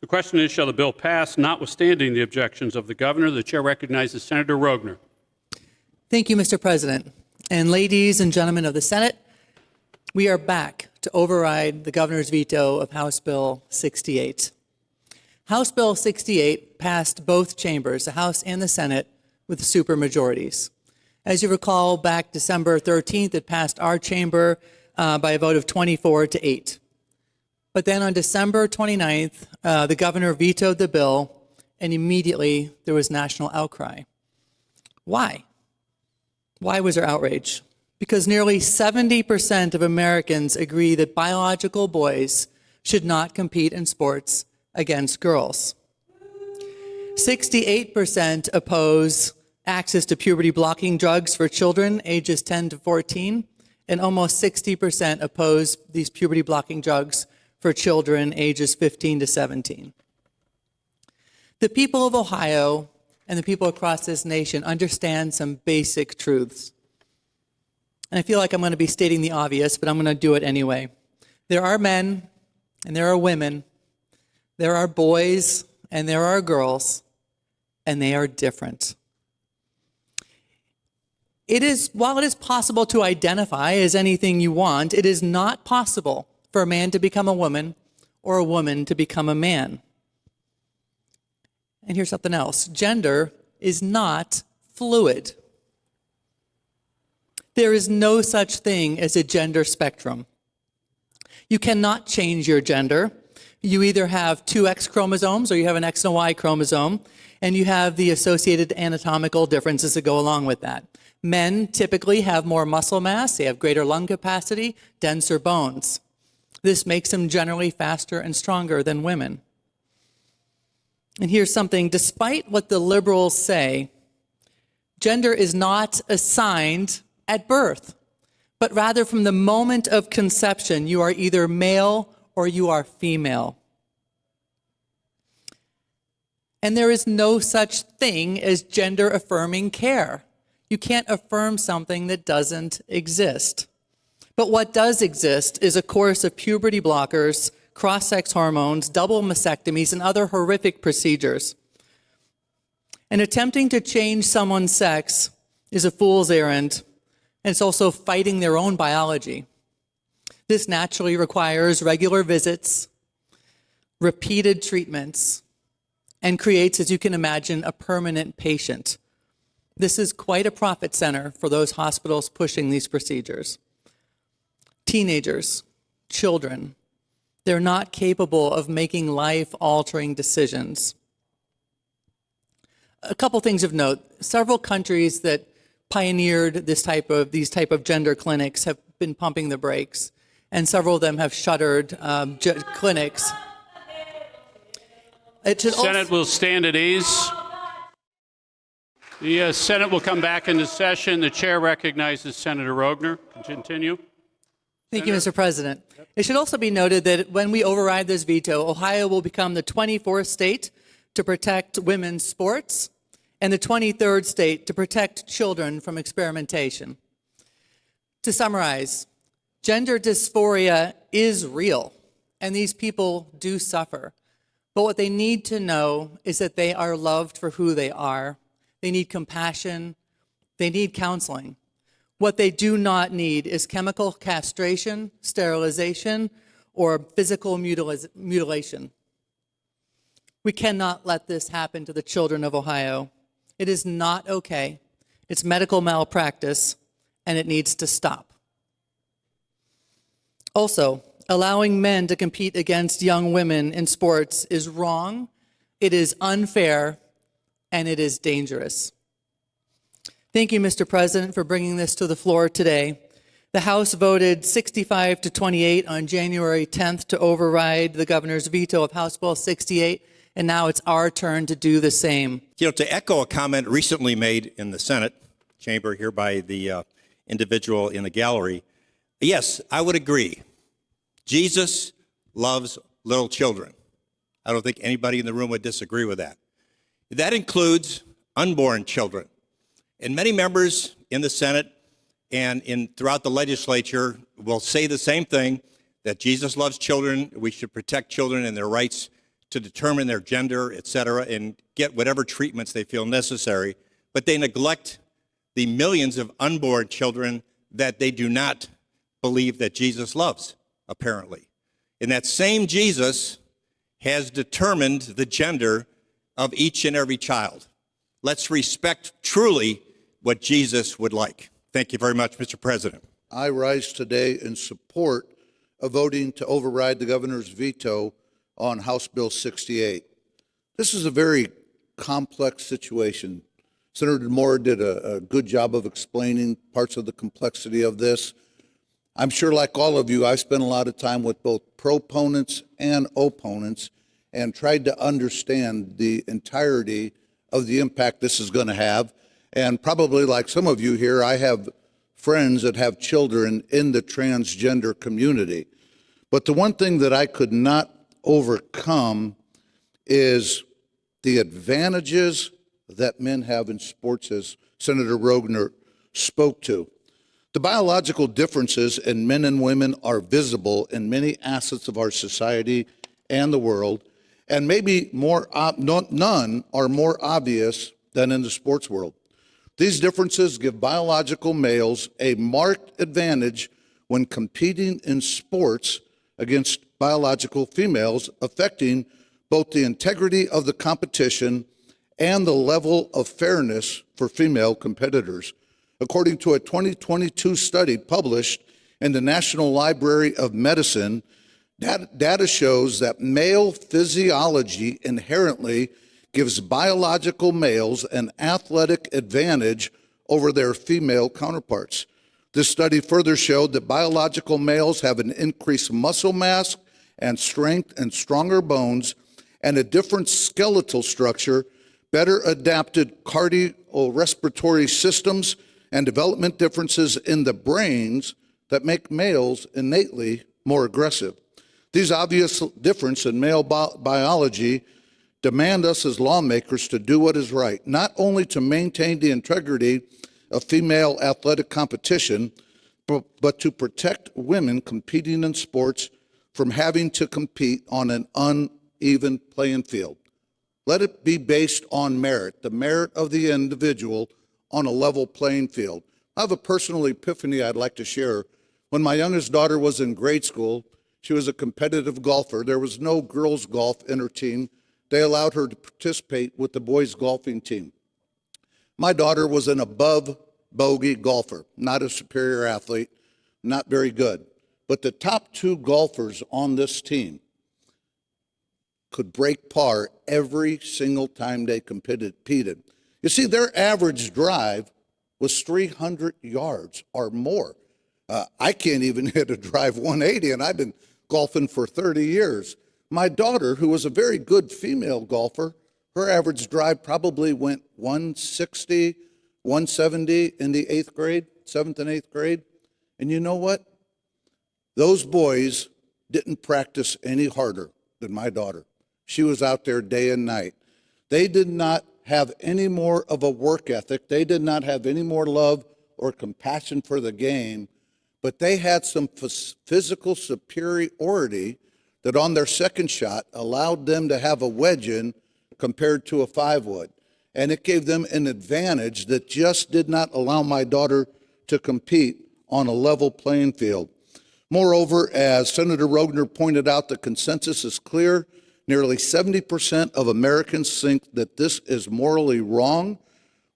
The question is, shall the bill pass, notwithstanding the objections of the governor? The chair recognizes Senator Rogner. Thank you, Mr. President. And ladies and gentlemen of the Senate, we are back to override the governor's veto of House Bill 68. House Bill 68 passed both chambers, the House and the Senate, with supermajorities. As you recall, back December 13th, it passed our chamber by a vote of 24-8. But then on December 29th, the governor vetoed the bill, and immediately there was national outcry. Why? Why was there outrage? Because nearly 70% of Americans agree that biological boys should not compete in sports against girls. 68% oppose access to puberty-blocking drugs for children ages 10 to 14, and almost 60% oppose these puberty-blocking drugs for children ages 15 to 17. The people of Ohio and the people across this nation understand some basic truths. And I feel like I'm going to be stating the obvious, but I'm going to do it anyway. There are men and there are women, there are boys and there are girls, and they are different. While it is possible to identify as anything you want, it is not possible for a man to become a woman or a woman to become a man. And here's something else. Gender is not fluid. There is no such thing as a gender spectrum. You cannot change your gender. You either have two X chromosomes or you have an X and Y chromosome, and you have the associated anatomical differences that go along with that. Men typically have more muscle mass, they have greater lung capacity, denser bones. This makes them generally faster and stronger than women. And here's something, despite what the liberals say, gender is not assigned at birth, but rather from the moment of conception, you are either male or you are female. And there is no such thing as gender-affirming care. You can't affirm something that doesn't exist. But what does exist is a course of puberty blockers, cross-sex hormones, double mastectomies, and other horrific procedures. And attempting to change someone's sex is a fool's errand, and it's also fighting their own biology. This naturally requires regular visits, repeated treatments, and creates, as you can imagine, a permanent patient. This is quite a profit center for those hospitals pushing these procedures. Teenagers, children, they're not capable of making life-altering decisions. A couple things of note. Several countries that pioneered these type of gender clinics have been pumping the brakes, and several of them have shuttered clinics. Senate will stand at ease. The Senate will come back into session. The chair recognizes Senator Rogner. Continue. Thank you, Mr. President. It should also be noted that when we override this veto, Ohio will become the 24th state to protect women's sports and the 23rd state to protect children from experimentation. To summarize, gender dysphoria is real, and these people do suffer. But what they need to know is that they are loved for who they are. They need compassion. They need counseling. What they do not need is chemical castration, sterilization, or physical mutilation. We cannot let this happen to the children of Ohio. It is not okay. It's medical malpractice, and it needs to stop. Also, allowing men to compete against young women in sports is wrong, it is unfair, and it is dangerous. Thank you, Mr. President, for bringing this to the floor today. The House voted 65-28 on January 10th to override the governor's veto of House Bill 68, and now it's our turn to do the same. You know, to echo a comment recently made in the Senate chamber here by the individual in the gallery, yes, I would agree. Jesus loves little children. I don't think anybody in the room would disagree with that. That includes unborn children. And many members in the Senate and throughout the legislature will say the same thing, that Jesus loves children. We should protect children and their rights to determine their gender, et cetera, and get whatever treatments they feel necessary, but they neglect the millions of unborn children that they do not believe that Jesus loves, apparently. And that same Jesus has determined the gender of each and every child. Let's respect truly what Jesus would like. Thank you very much, Mr. President. I rise today in support of voting to override the governor's veto on House Bill 68. This is a very complex situation. Senator Moore did a good job of explaining parts of the complexity of this. I'm sure, like all of you, I spent a lot of time with both proponents and opponents and tried to understand the entirety of the impact this is going to have. And probably like some of you here, I have friends that have children in the transgender community. But the one thing that I could not overcome is the advantages that men have in sports, as Senator Rogner spoke to. The biological differences in men and women are visible in many assets of our society and the world, and maybe none are more obvious than in the sports world. These differences give biological males a marked advantage when competing in sports against biological females, affecting both the integrity of the competition and the level of fairness for female competitors. According to a 2022 study published in the National Library of Medicine, data shows that male physiology inherently gives biological males an athletic advantage over their female counterparts. This study further showed that biological males have an increased muscle mass and strength and stronger bones and a different skeletal structure, better adapted cardiorespiratory systems, and development differences in the brains that make males innately more aggressive. These obvious differences in male biology demand us as lawmakers to do what is right, not only to maintain the integrity of female athletic competition, but to protect women competing in sports from having to compete on an uneven playing field. Let it be based on merit, the merit of the individual on a level playing field. I have a personal epiphany I'd like to share. When my youngest daughter was in grade school, she was a competitive golfer. There was no girls golf in her team. They allowed her to participate with the boys golfing team. My daughter was an above bogey golfer, not a superior athlete, not very good. But the top two golfers on this team could break par every single time they competed. You see, their average drive was 300 yards or more. I can't even hit a drive 180, and I've been golfing for 30 years. My daughter, who was a very good female golfer, her average drive probably went 160, 170 in the 8th grade, 7th and 8th grade. And you know what? Those boys didn't practice any harder than my daughter. She was out there day and night. They did not have any more of a work ethic. They did not have any more love or compassion for the game, but they had some physical superiority that on their second shot allowed them to have a wedge in compared to a 5-wood. And it gave them an advantage that just did not allow my daughter to compete on a level playing field. Moreover, as Senator Rogner pointed out, the consensus is clear. Nearly 70% of Americans think that this is morally wrong.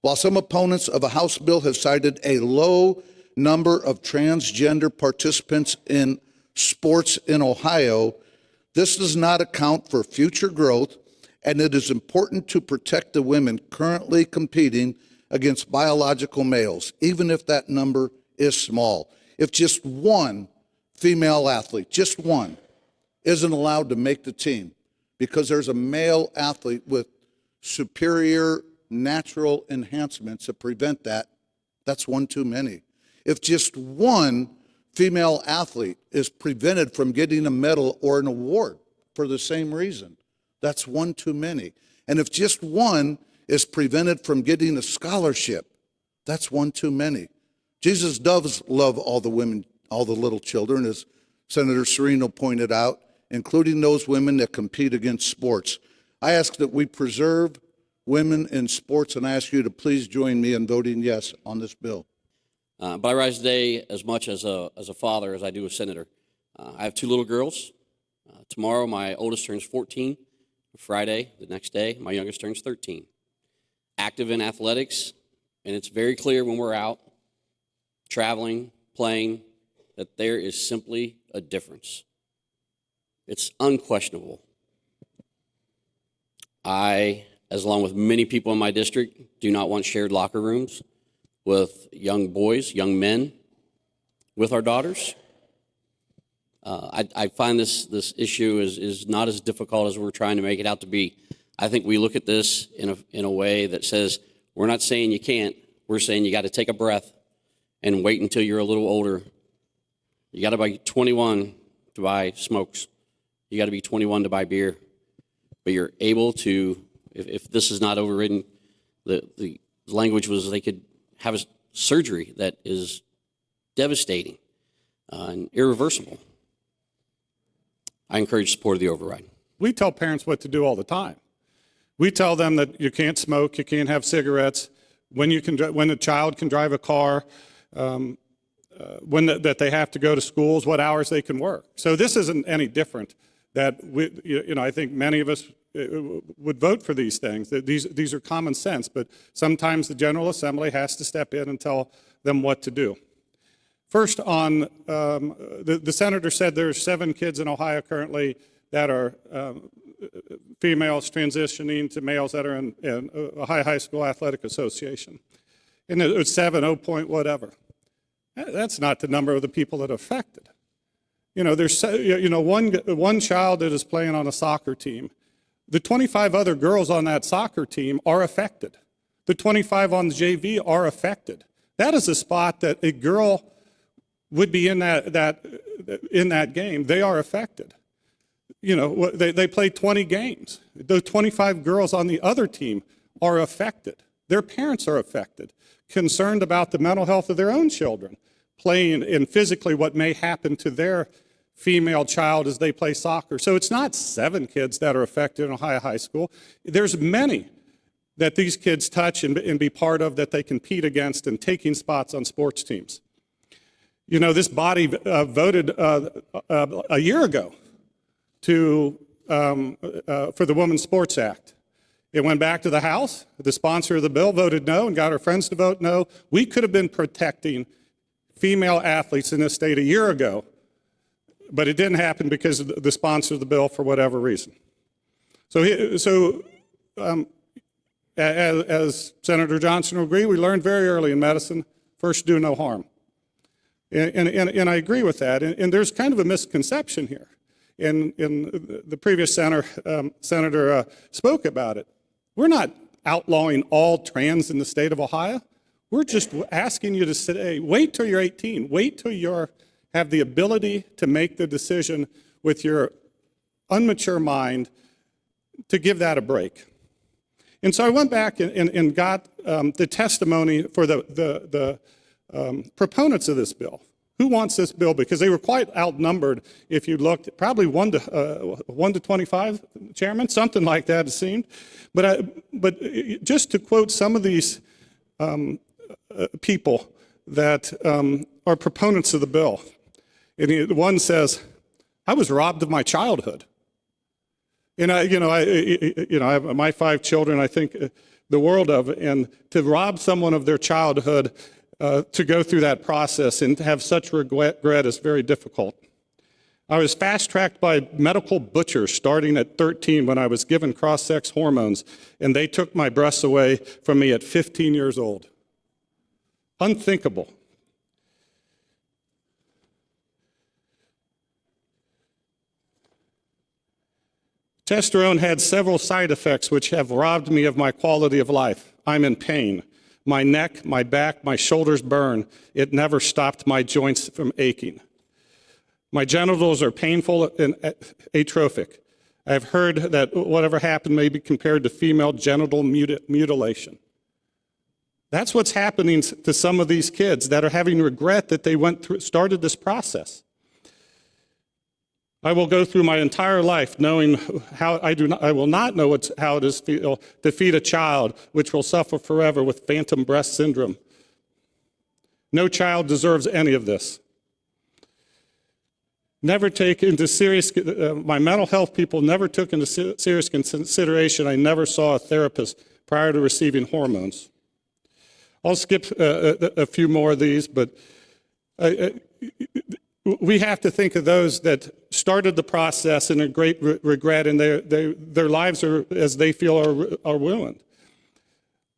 While some opponents of a House bill have cited a low number of transgender participants in sports in Ohio, this does not account for future growth, and it is important to protect the women currently competing against biological males, even if that number is small. If just one female athlete, just one, isn't allowed to make the team because there's a male athlete with superior natural enhancements that prevent that, that's one too many. If just one female athlete is prevented from getting a medal or an award for the same reason, that's one too many. And if just one is prevented from getting a scholarship, that's one too many. Jesus does love all the women, all the little children, as Senator Serino pointed out including those women that compete against sports. I ask that we preserve women in sports, and I ask you to please join me in voting yes on this bill. But I rise today as much as a father as I do a senator. I have two little girls. Tomorrow, my oldest turns 14. Friday, the next day, my youngest turns 13. Active in athletics, and it's very clear when we're out, traveling, playing, that there is simply a difference. It's unquestionable. I, as along with many people in my district, do not want shared locker rooms with young boys, young men, with our daughters. I find this issue is not as difficult as we're trying to make it out to be. I think we look at this in a way that says, we're not saying you can't, we're saying you got to take a breath and wait until you're a little older. You got to be 21 to buy smokes. You got to be 21 to buy beer. But you're able to, if this is not overridden, the language was they could have a surgery that is devastating and irreversible. I encourage support of the override. We tell parents what to do all the time. We tell them that you can't smoke, you can't have cigarettes, when a child can drive a car, that they have to go to schools, what hours they can work. So this isn't any different. That I think many of us would vote for these things. These are common sense, but sometimes the General Assembly has to step in and tell them what to do. First, on the senator said there's 7 kids in Ohio currently that are females transitioning to males that are in Ohio High School Athletic Association. And it was 7, 0 point whatever. That's not the number of the people that are affected. There's one child that is playing on a soccer team. The 25 other girls on that soccer team are affected. The 25 on the JV are affected. That is a spot that a girl would be in that game. They are affected. They play 20 games. The 25 girls on the other team are affected. Their parents are affected, concerned about the mental health of their own children, playing and physically what may happen to their female child as they play soccer. So it's not 7 kids that are affected in Ohio High School. There's many that these kids touch and be part of that they compete against and taking spots on sports teams. This body voted a year ago for the Women's Sports Act. It went back to the House. The sponsor of the bill voted no and got her friends to vote no. We could have been protecting female athletes in this state a year ago, but it didn't happen because of the sponsor of the bill for whatever reason. As Senator Johnson will agree, we learned very early in medicine, first do no harm. And I agree with that. And there's kind of a misconception here. And the previous senator spoke about it. We're not outlawing all trans in the state of Ohio. We're just asking you to say, wait till you're 18. Wait till you have the ability to make the decision with your unmature mind to give that a break. And so I went back and got the testimony for the proponents of this bill. Who wants this bill? Because they were quite outnumbered. If you looked, probably 1 to 25, Chairman, something like that it seemed. But just to quote some of these people that are proponents of the bill, and one says, "I was robbed of my childhood." And I have my 5 children. I think the world of, and to rob someone of their childhood. To go through that process and to have such regret is very difficult. I was fast-tracked by medical butchers starting at 13 when I was given cross-sex hormones, and they took my breasts away from me at 15 years old. Unthinkable. Testosterone had several side effects which have robbed me of my quality of life. I'm in pain. My neck, my back, my shoulders burn. It never stopped my joints from aching. My genitals are painful and atrophic. I've heard that whatever happened may be compared to female genital mutilation. That's what's happening to some of these kids that are having regret that they started this process. I will go through my entire life knowing how I will not know how it is feel to feed a child which will suffer forever with phantom breast syndrome. No child deserves any of this. Never take into serious, my mental health people never took into serious consideration. I never saw a therapist prior to receiving hormones. I'll skip a few more of these, but we have to think of those that started the process in a great regret, and their lives are, as they feel, are ruined.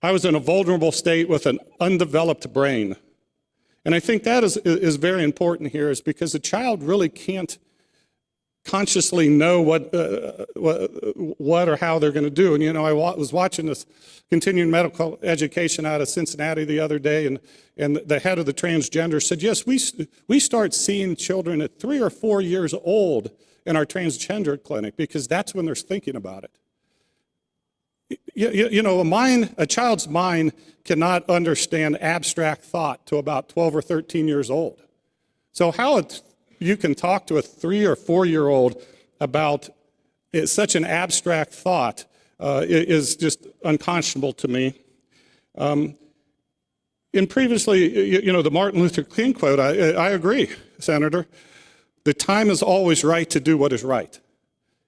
I was in a vulnerable state with an undeveloped brain. And I think that is very important here, is because a child really can't consciously know what or how they're going to do. And, I was watching this continuing medical education out of Cincinnati the other day, and the head of the transgender said, yes, we start seeing children at 3 or 4 years old in our transgender clinic, because that's when they're thinking about it. A child's mind cannot understand abstract thought to about 12 or 13 years old. So how you can talk to a 3 or 4 year old about such an abstract thought is just unconscionable to me. And previously, the Martin Luther King quote, I agree, Senator. The time is always right to do what is right.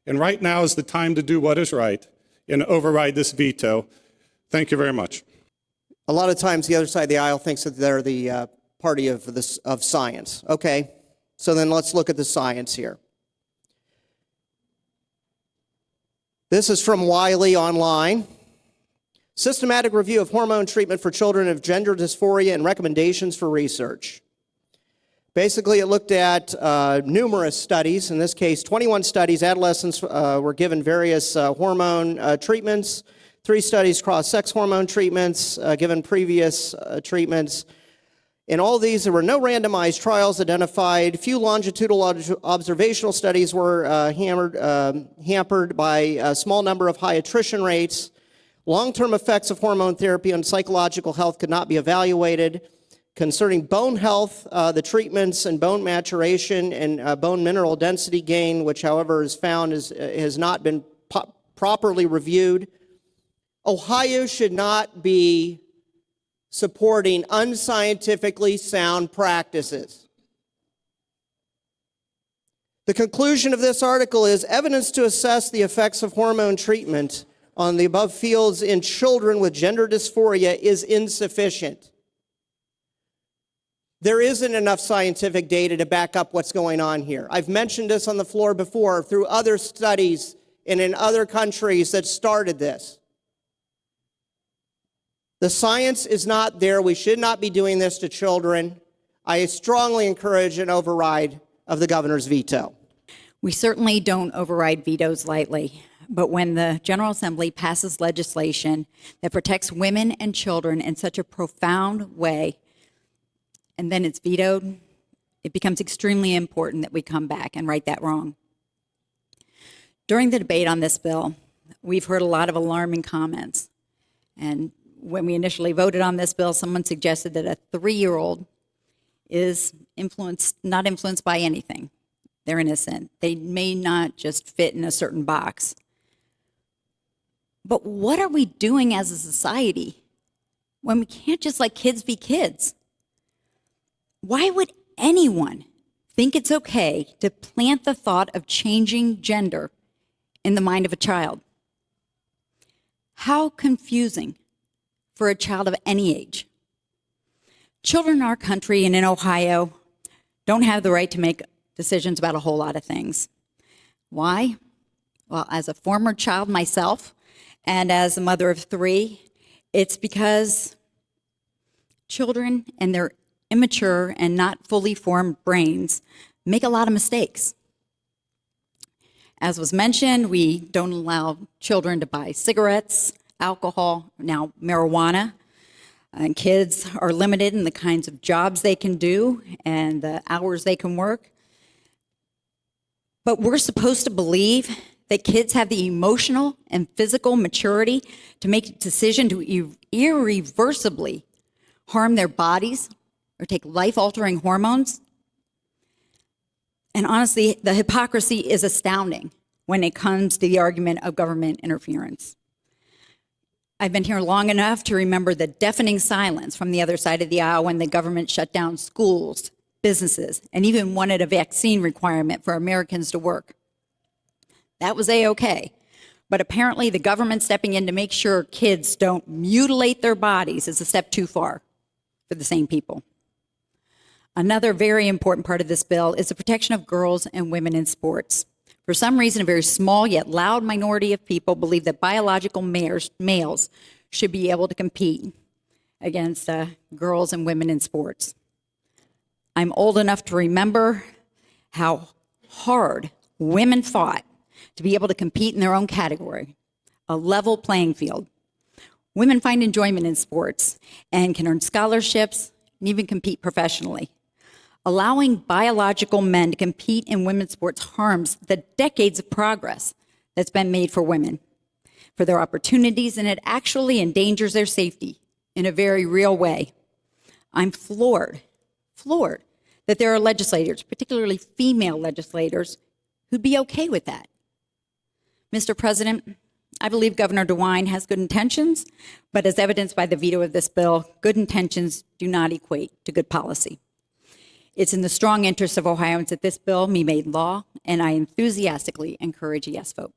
And right now is the time to do what is right and override this veto. Thank you very much. A lot of times the other side of the aisle thinks that they're the party of science. Okay, so then let's look at the science here. This is from Wiley Online. Systematic review of hormone treatment for children of gender dysphoria and recommendations for research. Basically, it looked at numerous studies. In this case, 21 studies. Adolescents were given various hormone treatments. 3 studies cross-sex hormone treatments, given previous treatments. In all these, there were no randomized trials identified. Few longitudinal observational studies were hampered by a small number of high attrition rates. Long-term effects of hormone therapy on psychological health could not be evaluated. Concerning bone health, the treatments and bone maturation and bone mineral density gain, which, however, is found has not been properly reviewed. Ohio should not be supporting unscientifically sound practices. The conclusion of this article is evidence to assess the effects of hormone treatment on the above fields in children with gender dysphoria is insufficient. There isn't enough scientific data to back up what's going on here. I've mentioned this on the floor before through other studies and in other countries that started this. The science is not there. We should not be doing this to children. I strongly encourage an override of the governor's veto. We certainly don't override vetoes lightly, but when the General Assembly passes legislation that protects women and children in such a profound way, and then it's vetoed, it becomes extremely important that we come back and right that wrong. During the debate on this bill, we've heard a lot of alarming comments. And when we initially voted on this bill, someone suggested that a 3-year-old is not influenced by anything. They're innocent. They may not just fit in a certain box. But what are we doing as a society when we can't just let kids be kids? Why would anyone think it's okay to plant the thought of changing gender in the mind of a child? How confusing for a child of any age. Children in our country and in Ohio don't have the right to make decisions about a whole lot of things. Why? Well, as a former child myself and as a mother of 3, it's because children and their immature and not fully formed brains make a lot of mistakes. As was mentioned, we don't allow children to buy cigarettes, alcohol, now marijuana, and kids are limited in the kinds of jobs they can do and the hours they can work. But we're supposed to believe that kids have the emotional and physical maturity to make a decision to irreversibly harm their bodies or take life-altering hormones. And honestly, the hypocrisy is astounding when it comes to the argument of government interference. I've been here long enough to remember the deafening silence from the other side of the aisle when the government shut down schools, businesses, and even wanted a vaccine requirement for Americans to work. That was A-okay. But apparently the government stepping in to make sure kids don't mutilate their bodies is a step too far for the same people. Another very important part of this bill is the protection of girls and women in sports. For some reason, a very small yet loud minority of people believe that biological males should be able to compete against girls and women in sports. I'm old enough to remember how hard women fought to be able to compete in their own category, a level playing field. Women find enjoyment in sports and can earn scholarships and even compete professionally. Allowing biological men to compete in women's sports harms the decades of progress that's been made for women, for their opportunities, and it actually endangers their safety in a very real way. I'm floored that there are legislators, particularly female legislators, who'd be okay with that. Mr. President, I believe Governor DeWine has good intentions, but as evidenced by the veto of this bill, good intentions do not equate to good policy. It's in the strong interest of Ohioans that this bill be made law, and I enthusiastically encourage a yes vote.